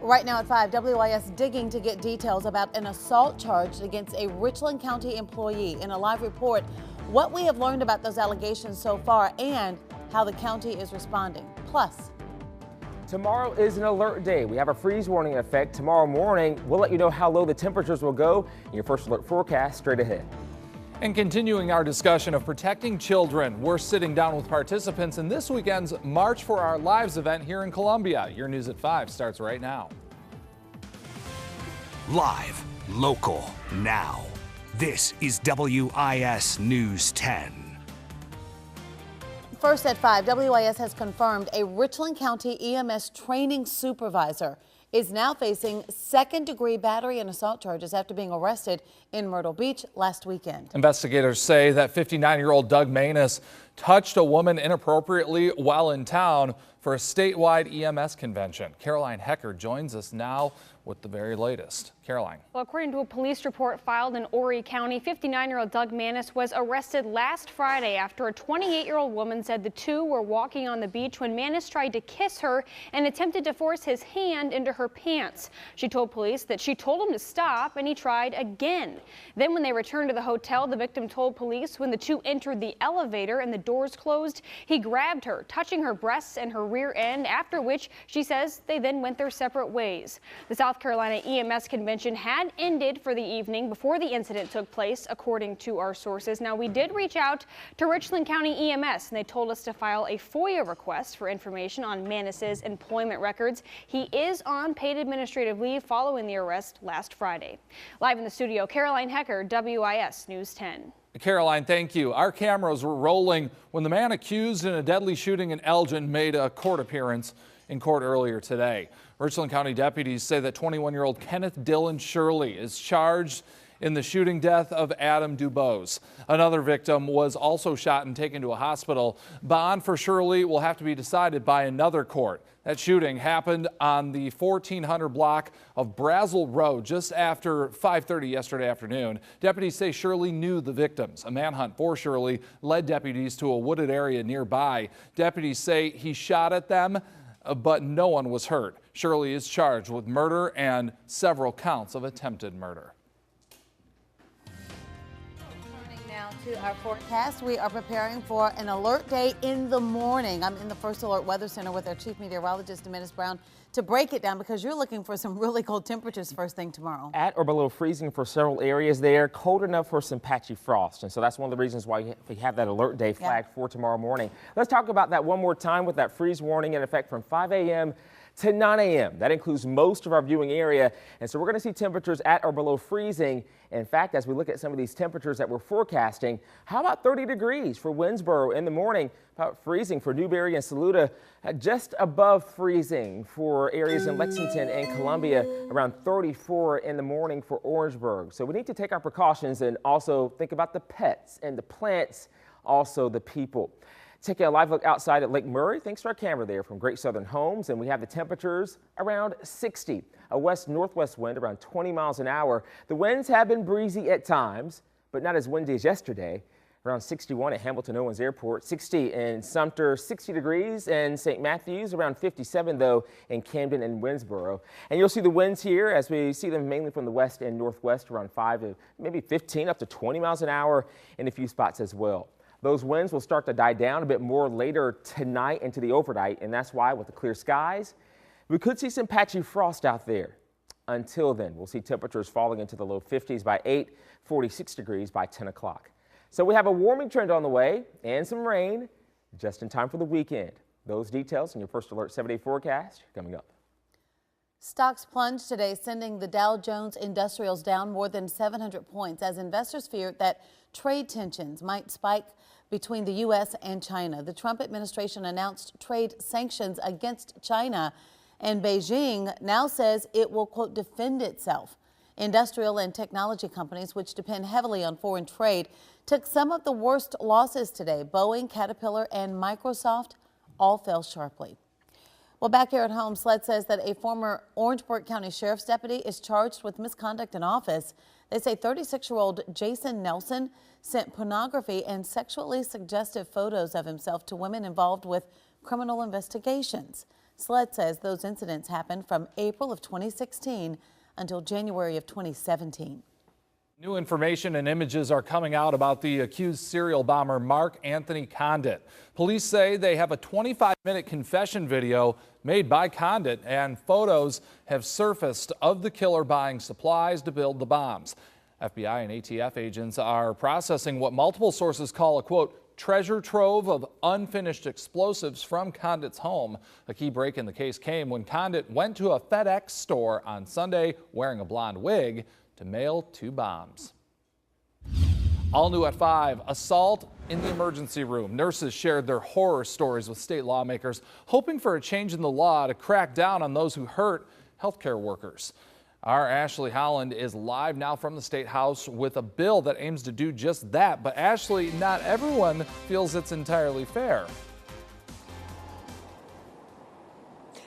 Right now at 5, WIS digging to get details about an assault charged against a Richland County employee. In a live report, what we have learned about those allegations so far and how the county is responding. Plus, tomorrow is an alert day. We have a freeze warning in effect. Tomorrow morning, we'll let you know how low the temperatures will go in your first alert forecast straight ahead. And continuing our discussion of protecting children, we're sitting down with participants in this weekend's March for Our Lives event here in Columbia. Your News at 5 starts right now. Live, local, now. This is WIS News 10. First at 5, WIS has confirmed a Richland County EMS training supervisor is now facing second-degree battery and assault charges after being arrested in Myrtle Beach last weekend. Investigators say that 59-year-old Doug Manus touched a woman inappropriately while in town for a statewide EMS convention. Caroline Hecker joins us now with the very latest. Caroline. Well, according to a police report filed in Horry County, 59-year-old Doug Manus was arrested last Friday after a 28-year-old woman said the two were walking on the beach when Manus tried to kiss her and attempted to force his hand into her pants. She told police that she told him to stop and he tried again. Then when they returned to the hotel, the victim told police when the two entered the elevator and the doors closed, he grabbed her, touching her breasts and her rear end, after which she says they then went their separate ways. The South Carolina EMS convention had ended for the evening before the incident took place, according to our sources. Now, we did reach out to Richland County EMS, and they told us to file a FOIA request for information on Manus's employment records. He is on paid administrative leave following the arrest last Friday. Live in the studio, Caroline Hecker, WIS News 10. Caroline, thank you. Our cameras were rolling when the man accused in a deadly shooting in Elgin made a court appearance in court earlier today. Richland County deputies say that 21-year-old Kenneth Dylan Shirley is charged in the shooting death of Adam Dubose. Another victim was also shot and taken to a hospital. Bond for Shirley will have to be decided by another court. That shooting happened on the 1400 block of Brazel Road just after 5:30 yesterday afternoon. Deputies say Shirley knew the victims. A manhunt for Shirley led deputies to a wooded area nearby. Deputies say he shot at them, but no one was hurt. Shirley is charged with murder and several counts of attempted murder. Turning now to our forecast, we are preparing for an alert day in the morning. I'm in the First Alert Weather Center with our chief meteorologist, Dennis Brown, to break it down because you're looking for some really cold temperatures first thing tomorrow. At or below freezing for several areas there, cold enough for some patchy frost. And so that's one of the reasons why we have that alert day flagged for tomorrow morning. Let's talk about that one more time with that freeze warning in effect from 5 a.m. to 9 a.m. That includes most of our viewing area. And so we're going to see temperatures at or below freezing. In fact, as we look at some of these temperatures that we're forecasting, how about 30 degrees for Winsboro in the morning? About freezing for Newberry and Saluda, just above freezing for areas in Lexington and Columbia, around 34 in the morning for Orangeburg. So we need to take our precautions and also think about the pets and the plants, also the people. Taking a live look outside at Lake Murray, thanks to our camera there from Great Southern Homes, and we have the temperatures around 60. A west-northwest wind around 20 miles an hour. The winds have been breezy at times, but not as windy as yesterday. Around 61 at Hamilton Owens Airport, 60 in Sumter, 60 degrees in St. Matthews, around 57 though in Camden and Winsboro. And you'll see the winds here as we see them mainly from the west and northwest, around 5 to maybe 15 up to 20 miles an hour in a few spots as well. Those winds will start to die down a bit more later tonight into the overnight, and that's why with the clear skies, we could see some patchy frost out there. Until then, we'll see temperatures falling into the low 50s by 8, 46 degrees by 10 o'clock. So we have a warming trend on the way and some rain just in time for the weekend. Those details in your First Alert 7-day forecast coming up. Stocks plunged today, sending the Dow Jones Industrials down more than 700 points as investors feared that trade tensions might spike between the U.S. and China. The Trump administration announced trade sanctions against China, and Beijing now says it will, quote, defend itself. Industrial and technology companies, which depend heavily on foreign trade, took some of the worst losses today. Boeing, Caterpillar, and Microsoft all fell sharply. Well, back here at home, SLED says that a former Orangeburg County Sheriff's deputy is charged with misconduct in office. They say 36-year-old Jason Nelson sent pornography and sexually suggestive photos of himself to women involved with criminal investigations. SLED says those incidents happened from April of 2016 until January of 2017. New information and images are coming out about the accused serial bomber Mark Anthony Condit. Police say they have a 25-minute confession video made by Condit, and photos have surfaced of the killer buying supplies to build the bombs. FBI and ATF agents are processing what multiple sources call a, quote, treasure trove of unfinished explosives from Condit's home. A key break in the case came when Condit went to a FedEx store on Sunday wearing a blonde wig to mail 2 bombs. All new at 5, assault in the emergency room. Nurses shared their horror stories with state lawmakers, hoping for a change in the law to crack down on those who hurt healthcare workers. Our Ashley Holland is live now from the State House with a bill that aims to do just that. But Ashley, not everyone feels it's entirely fair.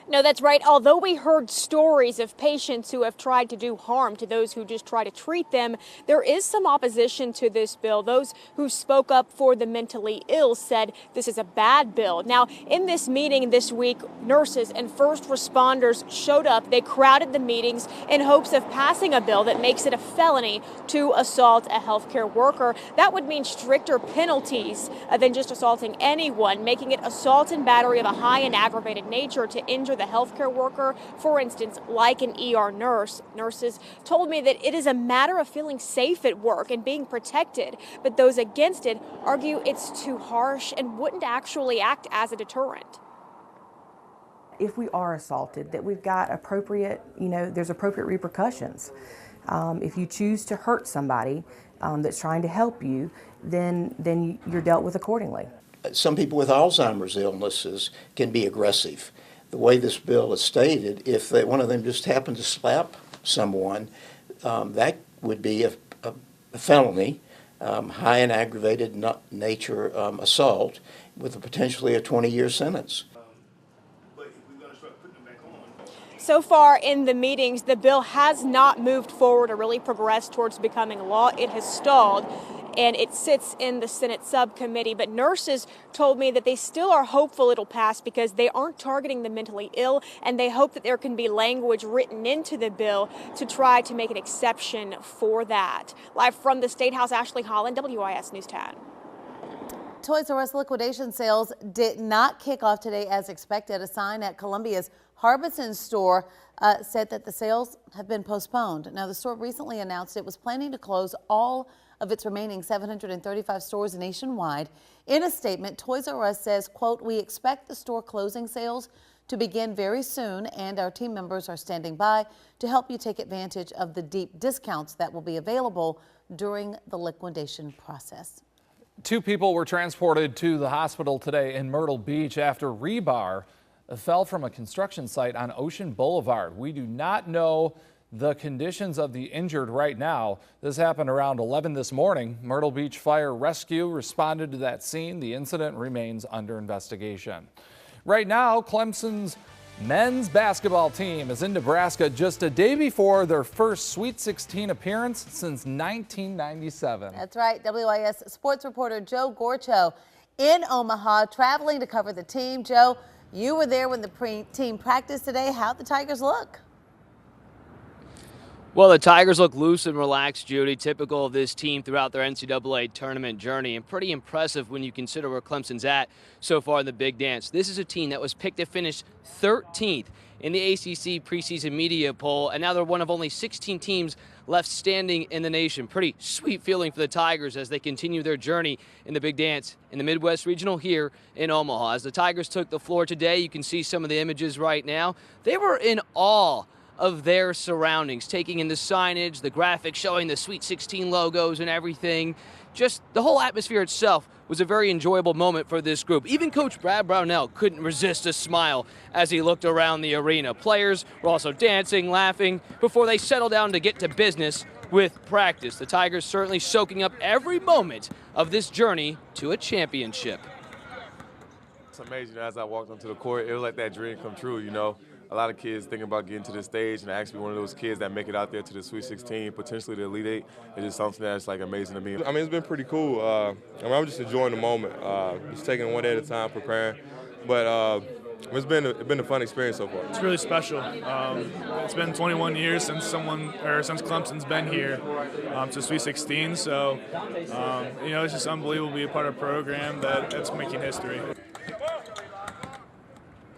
No, that's right. Although we heard stories of patients who have tried to do harm to those who just try to treat them, there is some opposition to this bill. Those who spoke up for the mentally ill said this is a bad bill. Now, in this meeting this week, nurses and first responders showed up. They crowded the meetings in hopes of passing a bill that makes it a felony to assault a healthcare worker. That would mean stricter penalties than just assaulting anyone, making it assault and battery of a high and aggravated nature to injure the healthcare worker, for instance, like an ER nurse. Nurses told me that it is a matter of feeling safe at work and being protected, but those against it argue it's too harsh and wouldn't actually act as a deterrent. If we are assaulted, that we've got appropriate, there's appropriate repercussions. If you choose to hurt somebody that's trying to help you, then you're dealt with accordingly. Some people with Alzheimer's illnesses can be aggressive. The way this bill is stated, if one of them just happened to slap someone, that would be a felony, high and aggravated nature assault with potentially a 20-year sentence. So far in the meetings, the bill has not moved forward or really progressed towards becoming law. It has stalled, and it sits in the Senate subcommittee. But nurses told me that they still are hopeful it'll pass because they aren't targeting the mentally ill, and they hope that there can be language written into the bill to try to make an exception for that. Live from the State House, Ashley Holland, WIS News 10. Toys R Us liquidation sales did not kick off today as expected. A sign at Columbia's Harbison store said that the sales have been postponed. Now, the store recently announced it was planning to close all of its remaining 735 stores nationwide. In a statement, Toys R Us says, quote, "We expect the store closing sales to begin very soon, and our team members are standing by to help you take advantage of the deep discounts that will be available during the liquidation process." 2 people were transported to the hospital today in Myrtle Beach after rebar fell from a construction site on Ocean Boulevard. We do not know the conditions of the injured right now. This happened around 11 this morning. Myrtle Beach Fire Rescue responded to that scene. The incident remains under investigation. Right now, Clemson's men's basketball team is in Nebraska just a day before their first Sweet 16 appearance since 1997. That's right. WIS sports reporter Joe Gorcho in Omaha, traveling to cover the team. Joe, you were there when the team practiced today. How'd the Tigers look? Well, the Tigers look loose and relaxed, Judy, typical of this team throughout their NCAA tournament journey, and pretty impressive when you consider where Clemson's at so far in the Big Dance. This is a team that was picked to finish 13th in the ACC preseason media poll, and now they're one of only 16 teams left standing in the nation. Pretty sweet feeling for the Tigers as they continue their journey in the Big Dance in the Midwest Regional here in Omaha. As the Tigers took the floor today, you can see some of the images right now. They were in awe of their surroundings, taking in the signage, the graphics showing the Sweet 16 logos and everything. Just the whole atmosphere itself was a very enjoyable moment for this group. Even Coach Brad Brownell couldn't resist a smile as he looked around the arena. Players were also dancing, laughing before they settled down to get to business with practice. The Tigers certainly soaking up every moment of this journey to a championship. It's amazing. As I walked onto the court, it was like that dream come true, you know. A lot of kids thinking about getting to this stage, and actually one of those kids that make it out there to the Sweet 16, potentially the Elite Eight, is just something that's like amazing to me. I mean, it's been pretty cool. I'm just enjoying the moment, just taking it one day at a time, preparing. But It's been a fun experience so far. It's really special. It's been 21 years since Clemson's been here to Sweet 16. So, it's just unbelievable to be a part of a program that's making history.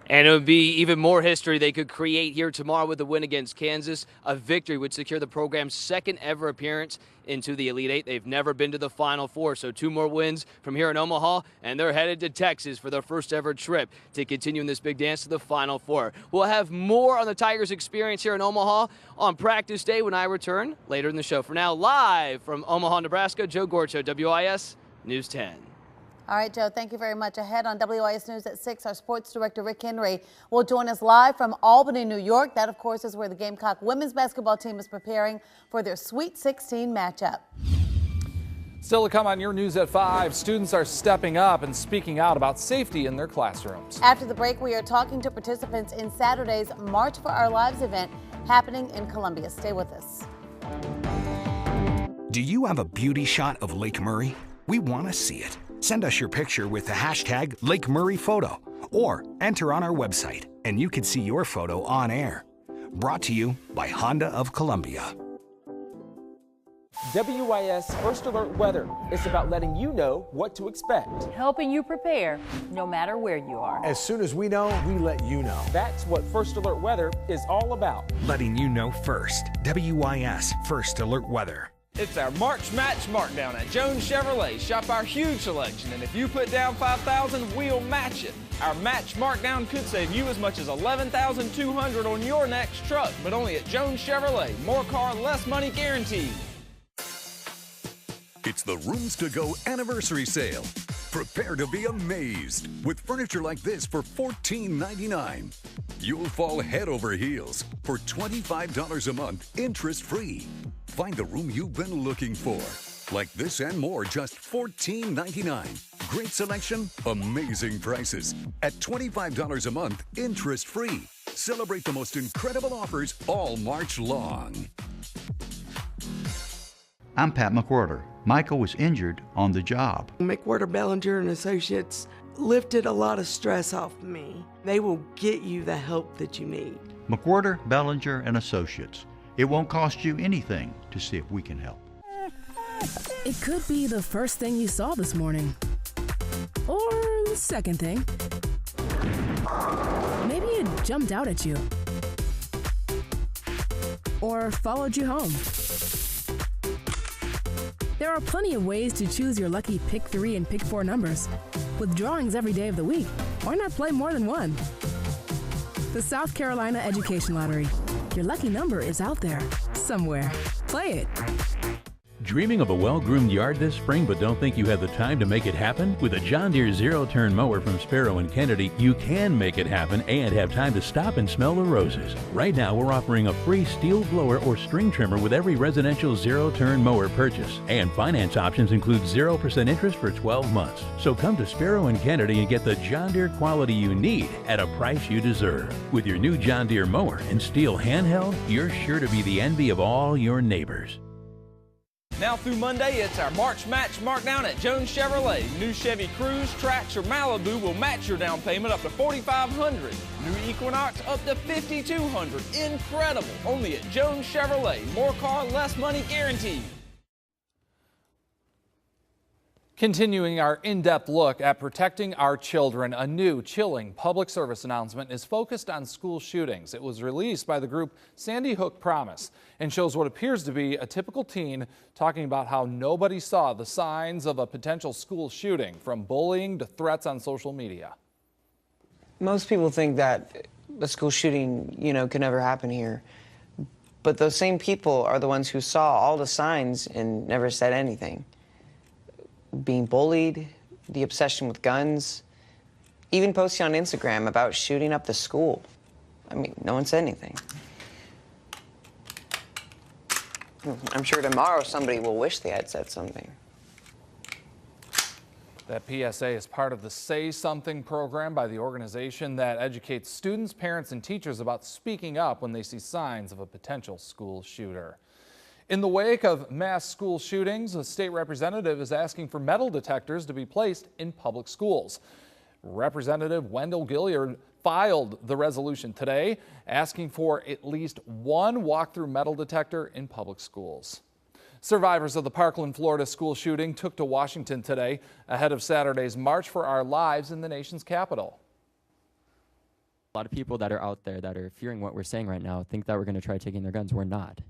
And it would be even more history they could create here tomorrow with a win against Kansas. A victory would secure the program's second ever appearance into the Elite Eight. They've never been to the Final Four, so 2 more wins from here in Omaha, and they're headed to Texas for their first ever trip to continue in this big dance to the Final Four. We'll have more on the Tigers' experience here in Omaha on practice day when I return later in the show. For now, live from Omaha, Nebraska, Joe Gorcho, WIS News 10. All right, Joe, thank you very much. Ahead on WIS News at 6, our sports director, Rick Henry, will join us live from Albany, New York. That, of course, is where the Gamecock women's basketball team is preparing for their Sweet 16 matchup. Still to come on your News at 5, students are stepping up and speaking out about safety in their classrooms. After the break, we are talking to participants in Saturday's March for Our Lives event happening in Columbia. Stay with us. Do you have a beauty shot of Lake Murray? We want to see it. Send us your picture with the hashtag Lake Murray Photo or enter on our website and you can see your photo on air. Brought to you by Honda of Columbia. WIS First Alert Weather is about letting you know what to expect. Helping you prepare no matter where you are. As soon as we know, we let you know. That's what First Alert Weather is all about. Letting you know first. WIS First Alert Weather. It's our March Match Markdown at Jones Chevrolet. Shop our huge selection, and if you put down $5,000, we'll match it. Our Match Markdown could save you as much as $11,200 on your next truck, but only at Jones Chevrolet. More car, less money guaranteed. It's the Rooms to Go anniversary sale. Prepare to be amazed with furniture like this for $14.99. You'll fall head over heels for $25 a month, interest-free. Find the room you've been looking for. Like this and more, just $14.99. Great selection, amazing prices. At $25 a month, interest-free. Celebrate the most incredible offers all March long. I'm Pat McWhirter. Michael was injured on the job. McWhirter Bellinger and Associates lifted a lot of stress off of me. They will get you the help that you need. McWhirter, Bellinger and Associates. It won't cost you anything to see if we can help. It could be the first thing you saw this morning. Or the second thing. Maybe it jumped out at you. Or followed you home. There are plenty of ways to choose your lucky Pick 3 and Pick 4 numbers. With drawings every day of the week, why not play more than one? The South Carolina Education Lottery. Your lucky number is out there, somewhere. Play it. Dreaming of a well-groomed yard this spring but don't think you have the time to make it happen? With a John Deere zero-turn mower from Sparrow & Kennedy, you can make it happen and have time to stop and smell the roses. Right now, we're offering a free steel blower or string trimmer with every residential zero-turn mower purchase. And finance options include 0% interest for 12 months. So come to Sparrow & Kennedy and get the John Deere quality you need at a price you deserve. With your new John Deere mower and steel handheld, you're sure to be the envy of all your neighbors. Now through Monday, it's our March Match Markdown at Jones Chevrolet. New Chevy Cruze, Trax, or Malibu will match your down payment up to $4,500. New Equinox up to $5,200. Incredible! Only at Jones Chevrolet. More car, less money guaranteed. Continuing our in-depth look at protecting our children, a new chilling public service announcement is focused on school shootings. It was released by the group Sandy Hook Promise and shows what appears to be a typical teen talking about how nobody saw the signs of a potential school shooting, from bullying to threats on social media. Most people think that a school shooting, could never happen here. But those same people are the ones who saw all the signs and never said anything. Being bullied, the obsession with guns, even posting on Instagram about shooting up the school. I mean, no one said anything. I'm sure tomorrow somebody will wish they had said something. That PSA is part of the Say Something program by the organization that educates students, parents, and teachers about speaking up when they see signs of a potential school shooter. In the wake of mass school shootings, a state representative is asking for metal detectors to be placed in public schools. Representative Wendell Gilliard filed the resolution today, asking for at least one walk-through metal detector in public schools. Survivors of the Parkland, Florida school shooting took to Washington today ahead of Saturday's March for Our Lives in the nation's capital. A lot of people that are out there that are fearing what we're saying right now think that we're going to try taking their guns. We're not.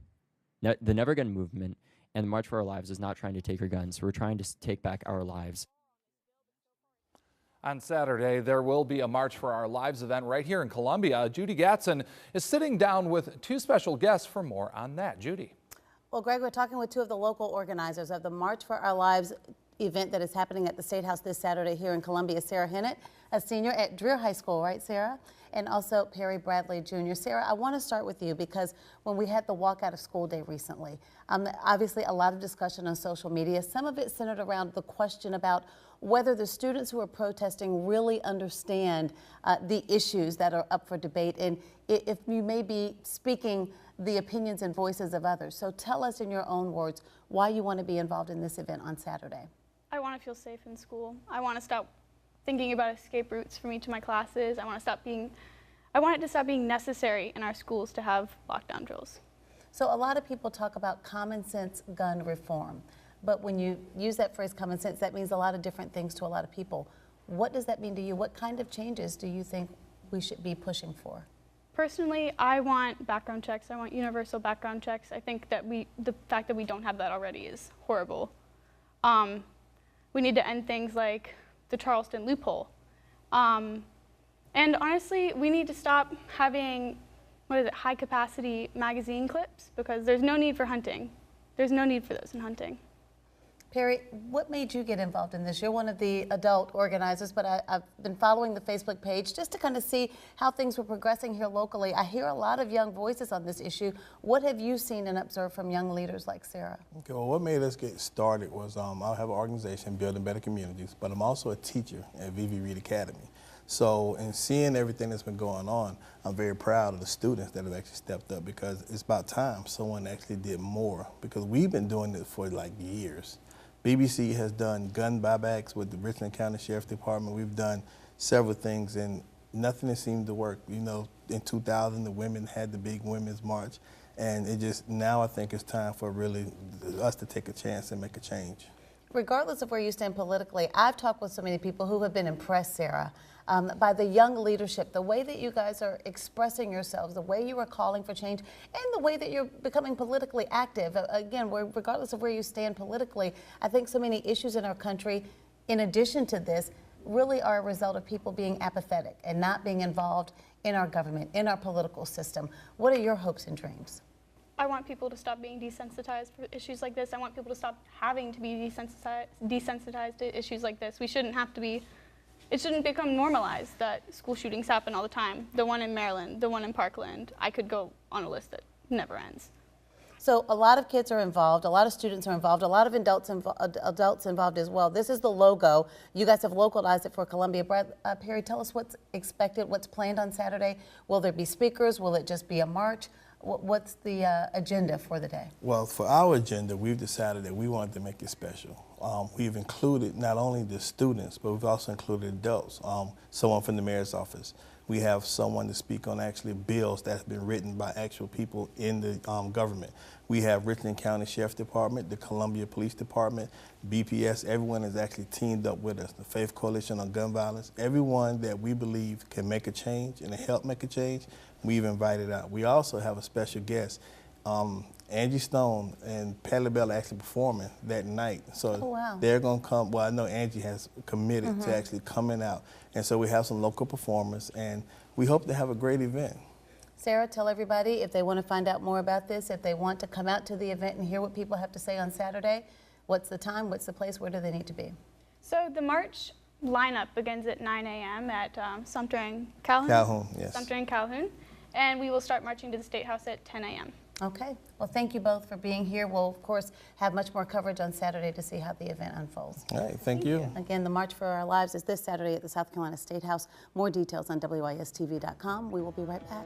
The Never Gun movement and the March for Our Lives is not trying to take our guns. We're trying to take back our lives. On Saturday, there will be a March for Our Lives event right here in Columbia. Judy Gatson is sitting down with two special guests for more on that. Judy. Well, Greg, we're talking with two of the local organizers of the March for Our Lives event that is happening at the State House this Saturday here in Columbia. Sarah Hennett, a senior at Dreher High School, right, Sarah? And also Perry Bradley Jr. Sarah, I want to start with you because when we had the walk out of school day recently, obviously a lot of discussion on social media, some of it centered around the question about whether the students who are protesting really understand the issues that are up for debate and if you may be speaking the opinions and voices of others. So tell us in your own words why you want to be involved in this event on Saturday. I want to feel safe in school. I want to stop thinking about escape routes from each of my classes. I want it to stop being necessary in our schools to have lockdown drills. So a lot of people talk about common sense gun reform, but when you use that phrase common sense, that means a lot of different things to a lot of people. What does that mean to you? What kind of changes do you think we should be pushing for? Personally, I want background checks. I want universal background checks. I think that the fact that we don't have that already is horrible. We need to end things like the Charleston loophole. And honestly, we need to stop having, high capacity magazine clips because there's no need for hunting. There's no need for those in hunting. Perry, what made you get involved in this? You're one of the adult organizers, but I've been following the Facebook page just to kind of see how things were progressing here locally. I hear a lot of young voices on this issue. What have you seen and observed from young leaders like Sarah? Okay, well, what made us get started was I have an organization, Building Better Communities, but I'm also a teacher at V.V. Reed Academy. So in seeing everything that's been going on, I'm very proud of the students that have actually stepped up because it's about time someone actually did more because we've been doing it for like years. BBC has done gun buybacks with the Richland County Sheriff's Department. We've done several things and nothing has seemed to work. You know, in 2000, the women had the big women's march and it just, now I think it's time for really us to take a chance and make a change. Regardless of where you stand politically, I've talked with so many people who have been impressed, Sarah, by the young leadership, the way that you guys are expressing yourselves, the way you are calling for change, and the way that you're becoming politically active. Again, regardless of where you stand politically, I think so many issues in our country, in addition to this, really are a result of people being apathetic and not being involved in our government, in our political system. What are your hopes and dreams? I want people to stop being desensitized for issues like this. I want people to stop having to be desensitized to issues like this. We shouldn't have to be. It shouldn't become normalized that school shootings happen all the time. The one in Maryland, the one in Parkland. I could go on a list that never ends. So a lot of kids are involved, a lot of students are involved, a lot of adults involved as well. This is the logo. You guys have localized it for Columbia. Perry, tell us what's expected, what's planned on Saturday. Will there be speakers? Will it just be a march? What's the agenda for the day? Well, for our agenda, we've decided that we wanted to make it special. We've included not only the students, but we've also included adults, someone from the mayor's office. We have someone to speak on actually bills that have been written by actual people in the government. We have Richland County Sheriff's Department, the Columbia Police Department, BPS. Everyone has actually teamed up with us. The Faith Coalition on Gun Violence. Everyone that we believe can make a change and help make a change, we've invited out. We also have a special guest. Angie Stone and Patti LaBelle are actually performing that night. So they're going to come. Well, I know Angie has committed to actually coming out. And so we have some local performers, and we hope to have a great event. Sarah, tell everybody if they want to find out more about this, if they want to come out to the event and hear what people have to say on Saturday, what's the time, what's the place, where do they need to be? So the march lineup begins at 9 a.m. at Sumter and Calhoun. Calhoun, yes. Sumter and Calhoun. And we will start marching to the State House at 10 a.m. Okay. Well, thank you both for being here. We'll, of course, have much more coverage on Saturday to see how the event unfolds. All right. Thank you. Again, the March for Our Lives is this Saturday at the South Carolina State House. More details on WISTV.com. We will be right back.